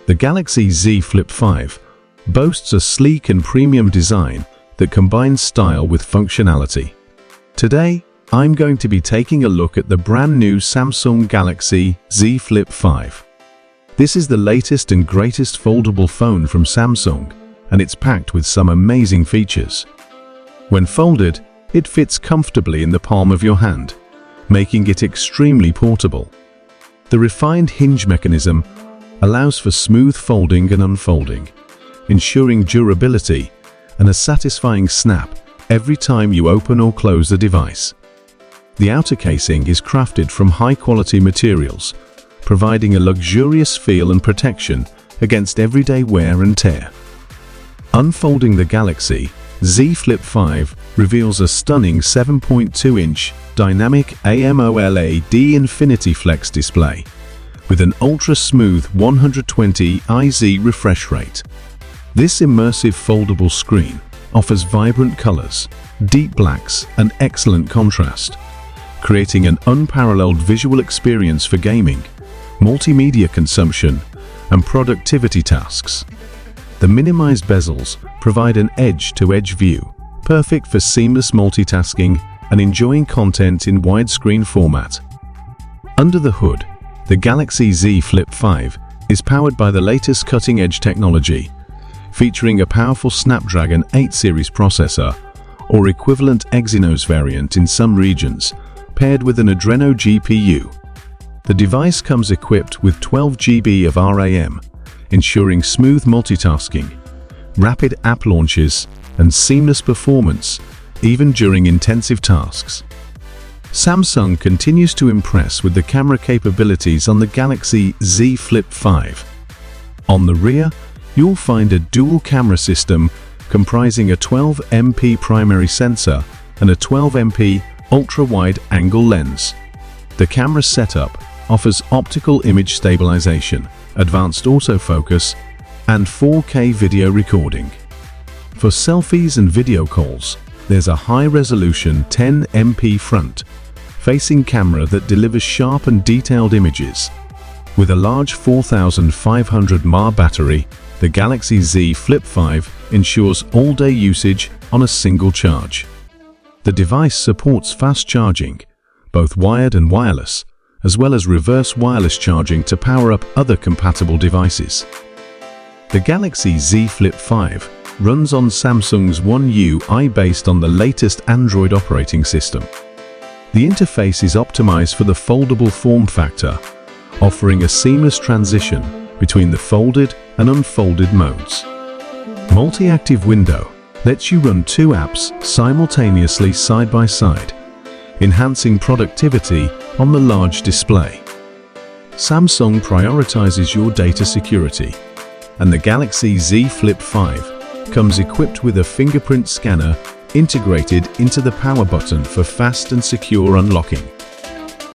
The Galaxy Z Flip 5 boasts a sleek and premium design that combines style with functionality. Today, I'm going to be taking a look at the brand new Samsung Galaxy Z Flip 5. This is the latest and greatest foldable phone from Samsung, and it's packed with some amazing features. When folded, it fits comfortably in the palm of your hand, making it extremely portable. The refined hinge mechanism allows for smooth folding and unfolding, ensuring durability and a satisfying snap every time you open or close the device. The outer casing is crafted from high-quality materials, providing a luxurious feel and protection against everyday wear and tear. Unfolding the Galaxy Z Flip 5 reveals a stunning 7.2-inch Dynamic AMOLED Infinity Flex display with an ultra-smooth 120 Hz refresh rate. This immersive foldable screen offers vibrant colors, deep blacks, and excellent contrast, creating an unparalleled visual experience for gaming, multimedia consumption, and productivity tasks. The minimized bezels provide an edge-to-edge view, perfect for seamless multitasking and enjoying content in widescreen format. Under the hood, the Galaxy Z Flip 5 is powered by the latest cutting-edge technology, featuring a powerful Snapdragon 8 series processor or equivalent Exynos variant in some regions, paired with an Adreno GPU. The device comes equipped with 12 GB of RAM, ensuring smooth multitasking, rapid app launches, and seamless performance, even during intensive tasks. Samsung continues to impress with the camera capabilities on the Galaxy Z Flip 5. On the rear, you'll find a dual camera system comprising a 12MP primary sensor and a 12MP ultra-wide angle lens. The camera setup offers optical image stabilization, advanced autofocus, and 4K video recording. For selfies and video calls, there's a high-resolution 10MP front-facing camera that delivers sharp and detailed images. With a large 4500 mAh battery, the Galaxy Z Flip 5 ensures all-day usage on a single charge. The device supports fast charging, both wired and wireless, as well as reverse wireless charging to power up other compatible devices. The Galaxy Z Flip 5 runs on Samsung's One UI based on the latest Android operating system. The interface is optimized for the foldable form factor, offering a seamless transition between the folded and unfolded modes. Multi-active window lets you run two apps simultaneously side by side, enhancing productivity on the large display. Samsung prioritizes your data security, and the Galaxy Z Flip 5 comes equipped with a fingerprint scanner integrated into the power button for fast and secure unlocking.